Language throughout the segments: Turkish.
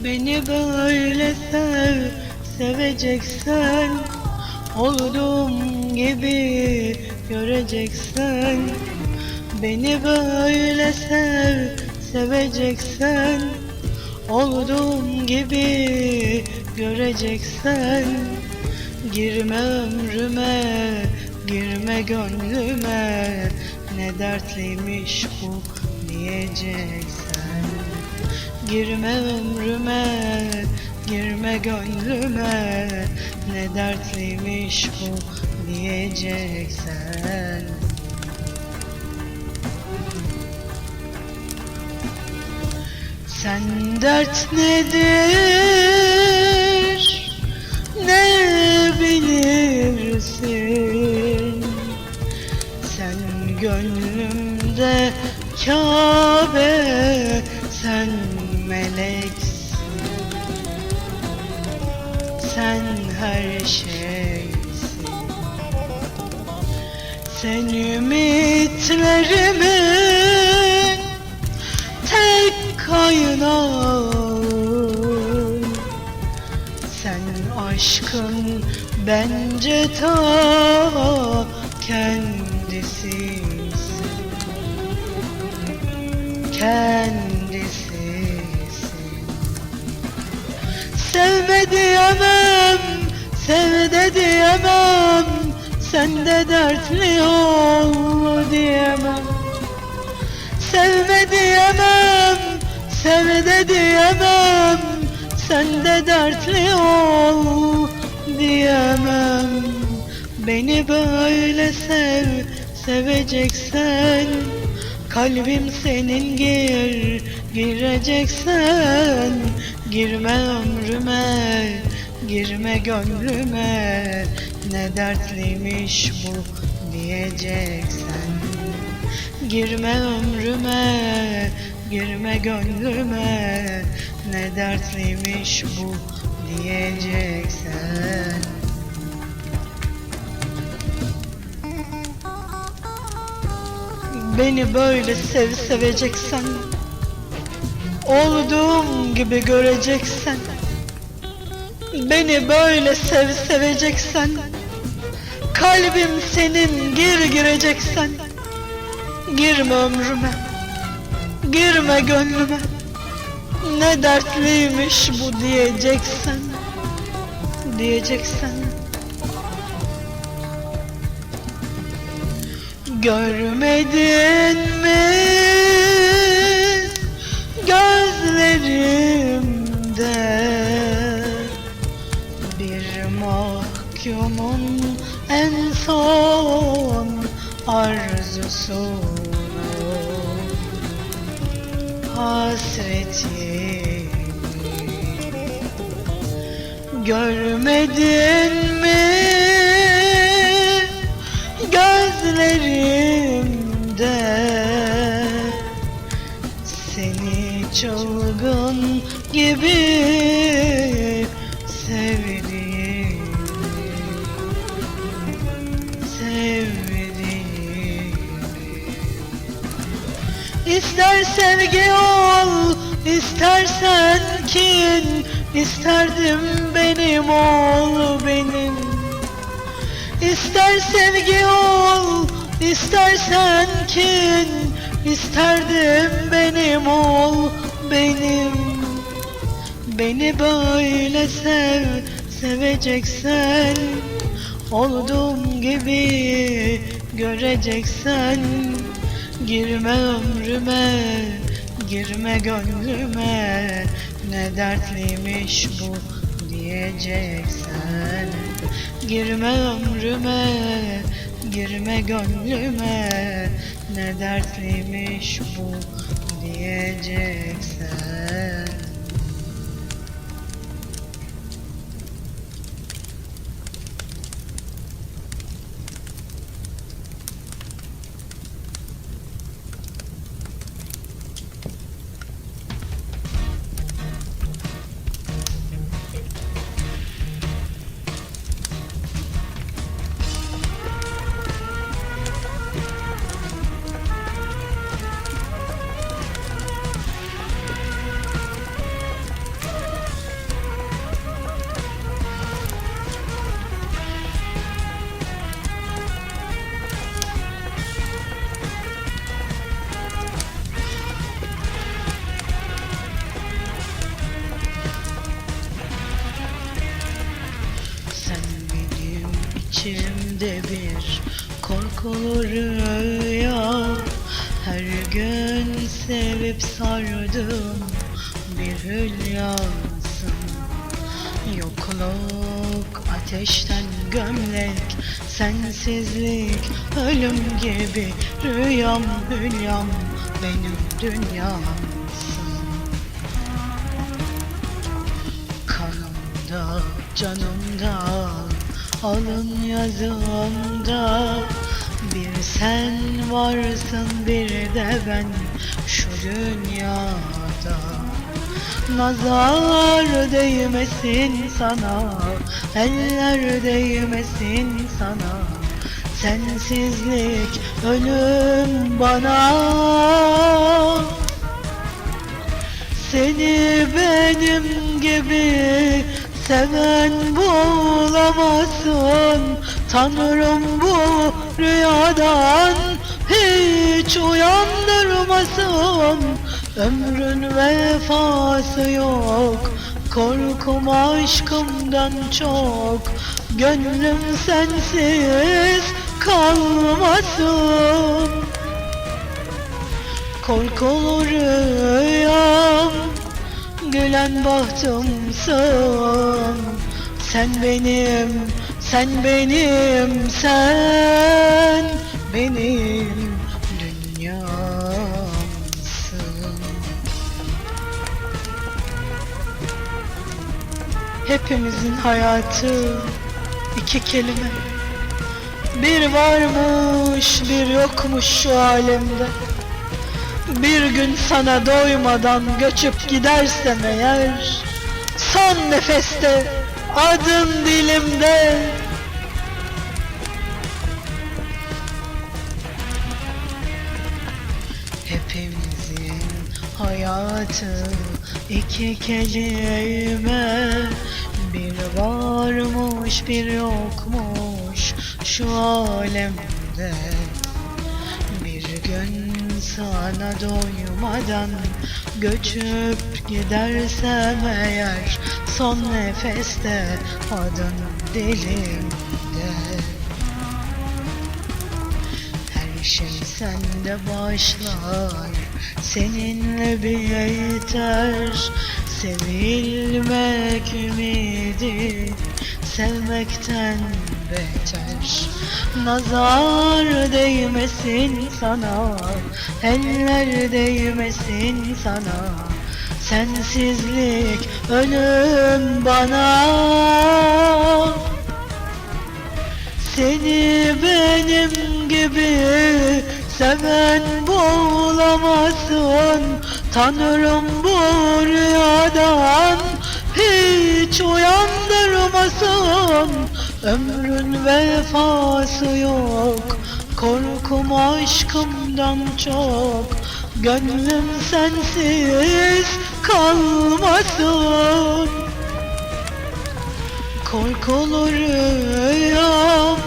Beni böyle sev, seveceksen, olduğum gibi göreceksen. Beni böyle sev, seveceksen, olduğum gibi göreceksen. Girme ömrüme, girme gönlüme, ne dertliymiş bu diyeceksen. Girme ömrüme, girme gönlüme, ne dertliymiş bu diyeceksen. Sen dert nedir, ne bilirsin? Sen gönlümde Kabe, sen meleksin. Sen her şeysin. Sen ümitlerimin tek kaynağım. Sen aşkın bence ta kendisisin. Kendisisin. Sevme diyemem, sev de diyemem, sende dertli ol diyemem. Sevme diyemem, sev de diyemem, sende dertli ol diyemem. Beni böyle sev, seveceksen, kalbim senin gireceksen. Girme ömrüme, girme gönlüme, ne dertliymiş bu diyeceksen. Girme ömrüme, girme gönlüme, ne dertliymiş bu diyeceksen. Beni böyle sev, seveceksen, olduğum gibi göreceksen. Beni böyle sev, seveceksen, kalbim senin gireceksen. Girme ömrüme, girme gönlüme, ne dertliymiş bu diyeceksen. Diyeceksen. Görmedin mi gözlerimde bir mahkumun en son arzusunu, hasretini? Görmedin mi gözlerimde seni çılgın gibi sevdiğimi, sevdiğimi? İster sevgi ol, istersen kin, isterdim benim ol benim. İster sevgi ol, istersen kin, isterdim benim ol benim. Beni böyle sev, seveceksen, olduğum gibi göreceksen. Girme ömrüme, girme gönlüme, ne dertliymiş bu diyeceksen. Girme ömrüme, girme gönlüme, ne dertliymiş bu diyeceksen. içimde bir korkulu rüya. Her gün sevip sardım bir hülyasın. Yokluk ateşten gömlek, sensizlik ölüm gibi. Rüyam hülyam benim dünyamsın. Kanımda canımda alın yazımda bir sen varsın, bir de ben şu dünyada. Nazar değmesin sana, eller değmesin sana. Sensizlik ölüm bana. Seni benim gibi seven bulamazsın. Tanrım bu rüyadan hiç uyandırmasın. Ömrün vefası yok, korkum aşkımdan çok. Gönlüm sensiz kalmasın. Korkulu rüyam, gülen bahtımsın. Sen benim, sen benim, sen benim dünyamsın. Hepimizin hayatı iki kelime. Bir varmış, bir yokmuş şu alemde. Bir gün sana doymadan göçüp gidersem eğer, son nefeste adın dilimde. Hepimizin hayatı iki kelime. Bir varmış, bir yokmuş şu alemde. Bir gün sana doymadan göçüp gidersem eğer, son nefeste adın dilimde. Her şey sende başlar, seninle biter. Sevilmek ümidi, sevmekten beter. Nazar değmesin sana, eller değmesin sana. Sensizlik ölüm bana. Seni benim gibi seven bulamazsın. Tanrım bu rüyadan hiç uyandırmasın. Ömrün vefası yok, korkum aşkımdan çok. Gönlüm sensiz kalmasın. Korkulu rüyam,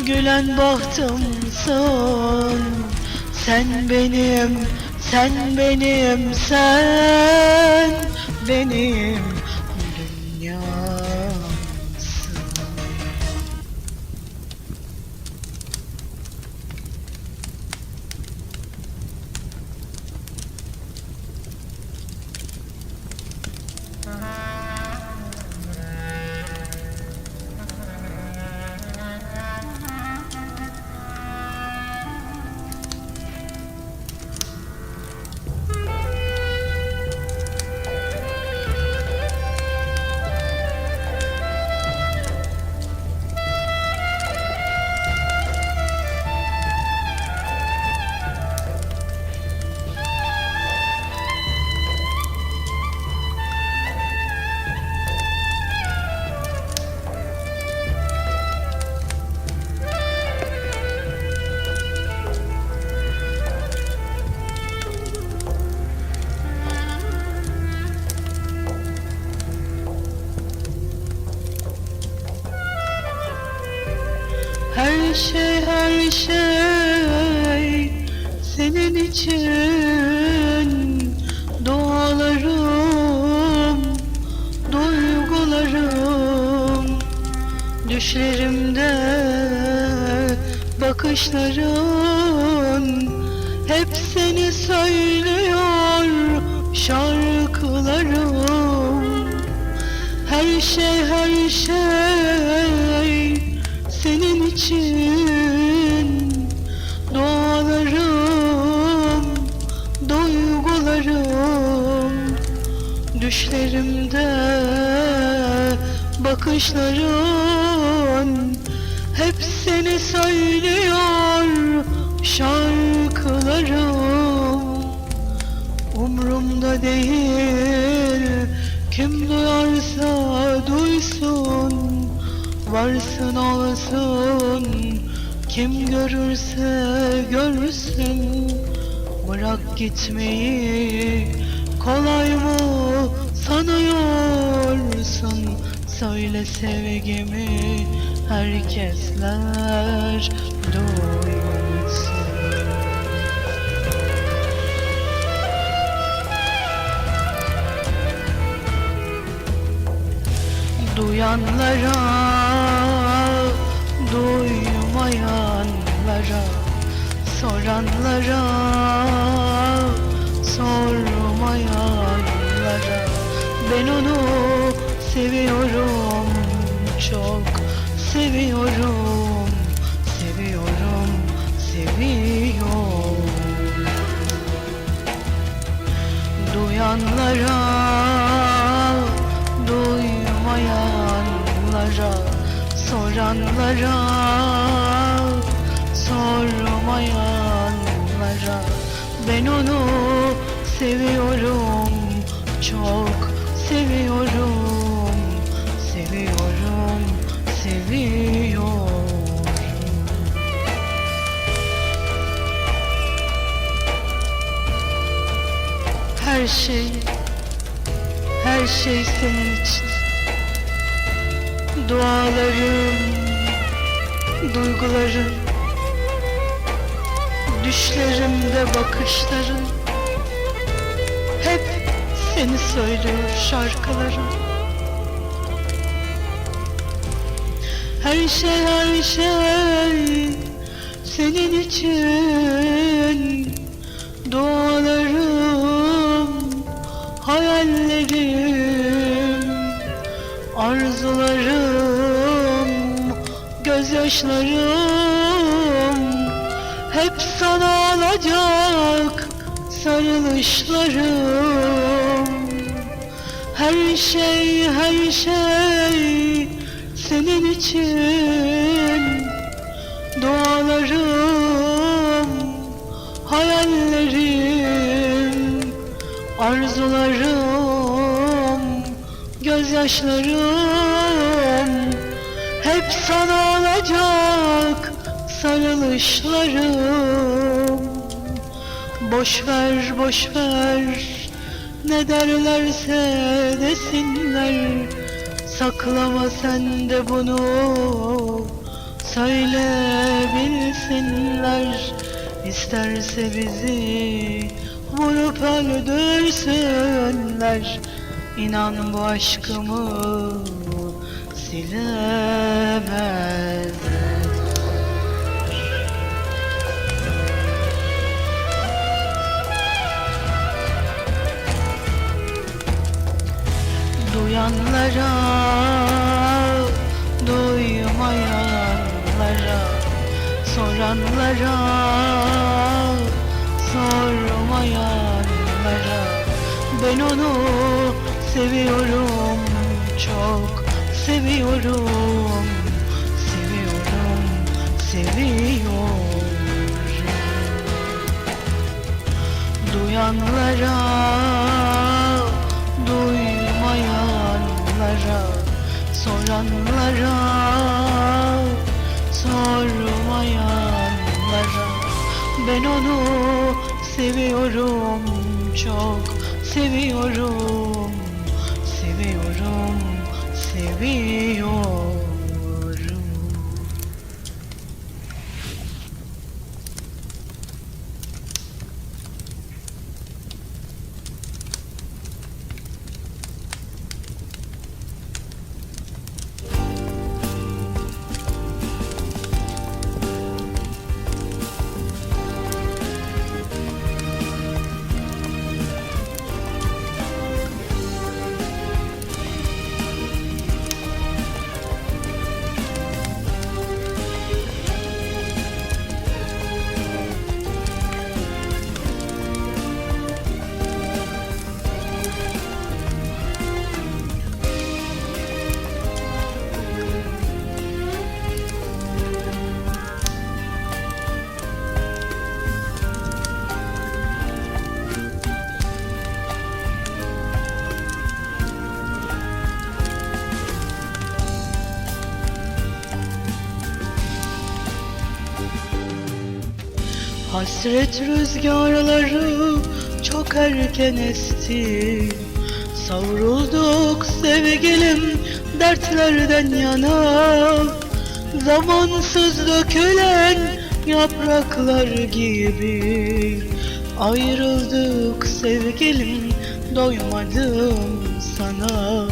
gülen bahtımsın. Sen benim, sen benim, sen benim dünyamsın. Her şey, her şey senin için. Dualarım, duygularım düşlerimde bakışların hep seni söylüyor şarkılarım. Her şey senin için. Dualarım, duygularım, düşlerimde bakışların hep seni söylüyor şarkılarım. Umrumda değil kim duyarsa duysun, varsın olsun kim görürse görsün. Bırak gitmeyi kolay mı sanıyorsun? Söyle sevgimi herkesler duysun. Duyanlara, duymayanlara, soranlara, sormayanlara, ben onu seviyorum, çok seviyorum, seviyorum, seviyorum. Duyanlara, duymayanlara, soranlara, sormayanlara, ben onu seviyorum, çok seviyorum, seviyorum, seviyorum. Her şey senin için. Dualarım, duygularım, düşlerimde bakışların hep seni söylüyor şarkılarım. Her şey senin için. Dualarım, hayallerim, arzularım, gözyaşlarım hep sana olacak sarılışlarım. Her şey senin için. Dualarım, hayallerim, arzularım, gözyaşlarım hep sana olacak sarılışlarım. Boş ver ne derlerse desinler, saklama sen de bunu, söyle bilsinler. İsterse bizi vurup öldürsünler, İnan bu aşkımı silemezler. Duyanlara, duymayanlara, soranlara, sormayanlara, ben onu seviyorum, çok seviyorum, seviyorum, seviyorum. Duyanlara, duymayanlara, soranlara, sormayanlara, ben onu seviyorum, çok seviyorum, seviyorum, seviyorum. Hasret rüzgarları çok erken esti. Savrulduk sevgilim dertlerden yana. Zamansız dökülen yapraklar gibi ayrıldık sevgilim, doymadım sana.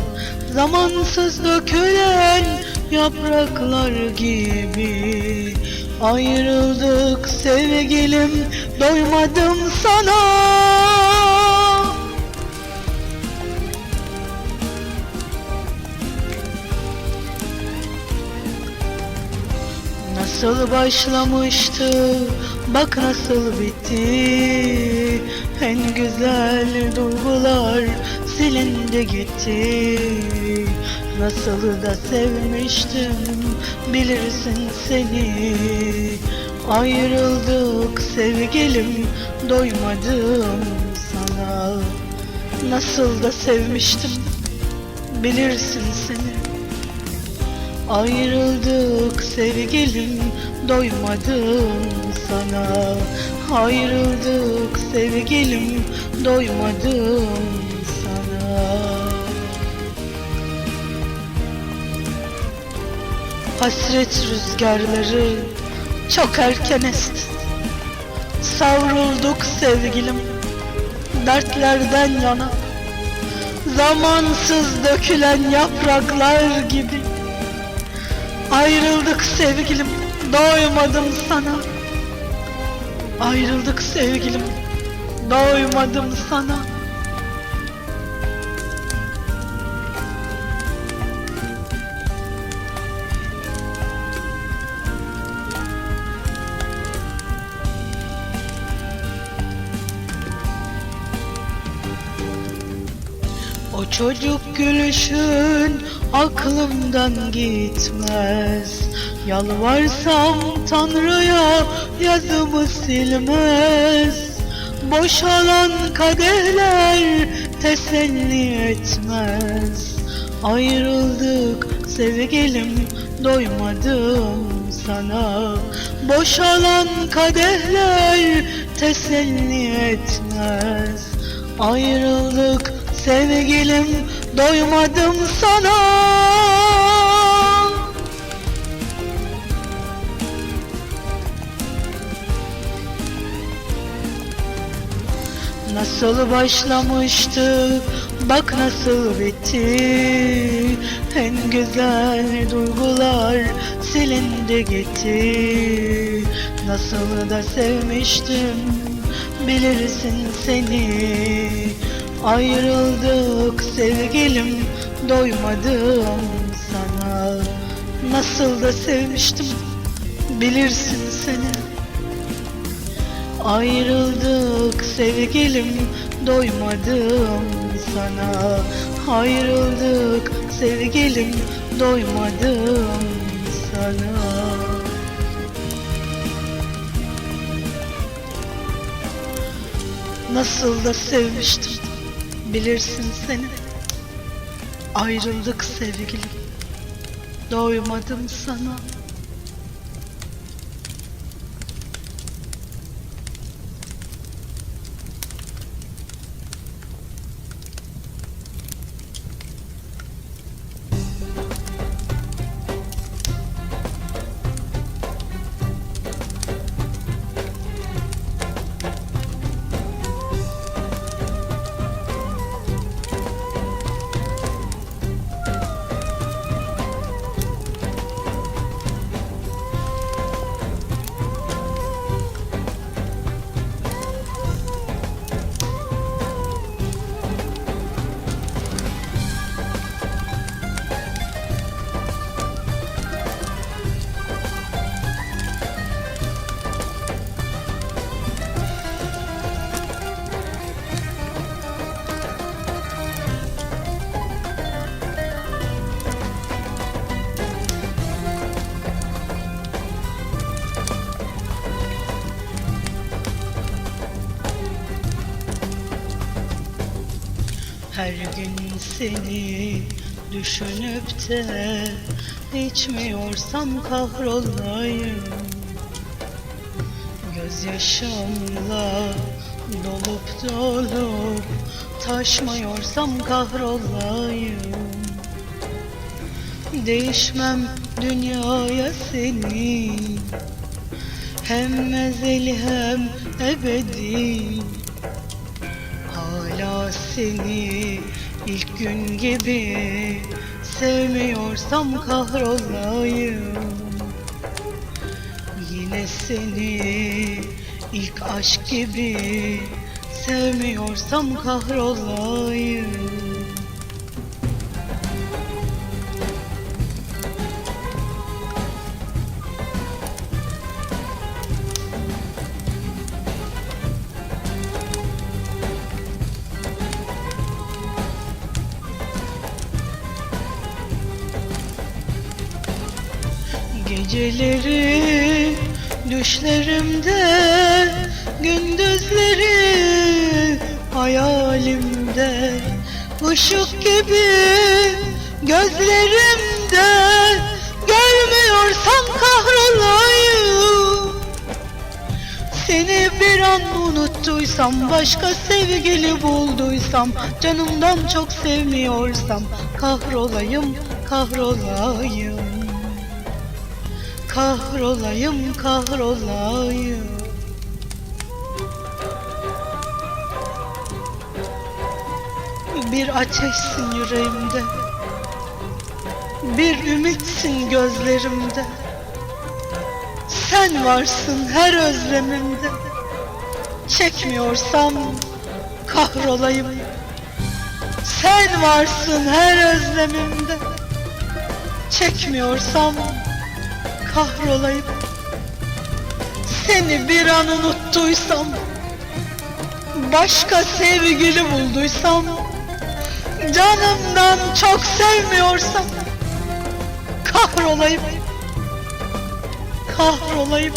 Zamansız dökülen yapraklar gibi ayrıldık sevgilim, doymadım sana. Nasıl başlamıştı, bak nasıl bitti. En güzel duygular silindi gitti. Nasıl da sevmiştim, bilirsin seni. Ayrıldık sevgilim, doymadım sana. Nasıl da sevmiştim, bilirsin seni. Ayrıldık sevgilim, doymadım sana. Ayrıldık sevgilim, doymadım sana. Hasret rüzgarları çok erken esti. Savrulduk sevgilim dertlerden yana. Zamansız dökülen yapraklar gibi ayrıldık sevgilim, doymadım sana. Ayrıldık sevgilim, doymadım sana. O çocuk gülüşün aklımdan gitmez. Yalvarsam Tanrı'ya yazımı silmez. Boşalan kadehler teselli etmez. Ayrıldık sevgilim, doymadım sana. Boşalan kadehler teselli etmez. Ayrıldık sevgilim, doymadım sana. Nasıl başlamıştı, bak nasıl bitti. En güzel duygular silindi gitti. Nasıl da sevmiştim, bilirsin seni. Ayrıldık sevgilim, doymadım sana. Nasıl da sevmiştim, bilirsin seni. Ayrıldık sevgilim, doymadım sana. Ayrıldık sevgilim, doymadım sana. Nasıl da sevmiştim, bilirsin seni. Ayrıldık sevgilim, doymadım sana. Her gün seni düşünüp de içmiyorsam kahrolayım. Gözyaşımla dolup dolup taşmıyorsam kahrolayım. Değişmem dünyaya seni, hem ezeli hem ebedi. Hala seni ilk gün gibi sevmiyorsam kahrolayım. Yine seni ilk aşk gibi sevmiyorsam kahrolayım. Geceleri düşlerimde, gündüzleri hayalimde, ışık gibi gözlerimde, görmüyorsam kahrolayım. Seni bir an unuttuysam, başka sevgili bulduysam, canımdan çok sevmiyorsam kahrolayım, kahrolayım. Kahrolayım, kahrolayım. Bir ateşsin yüreğimde, bir ümitsin gözlerimde. Sen varsın her özlemimde. Çekmiyorsam kahrolayım. Sen varsın her özlemimde. Çekmiyorsam kahrolayım. Seni bir an unuttuysam, başka sevgili bulduysam, canımdan çok sevmiyorsam kahrolayım, kahrolayım.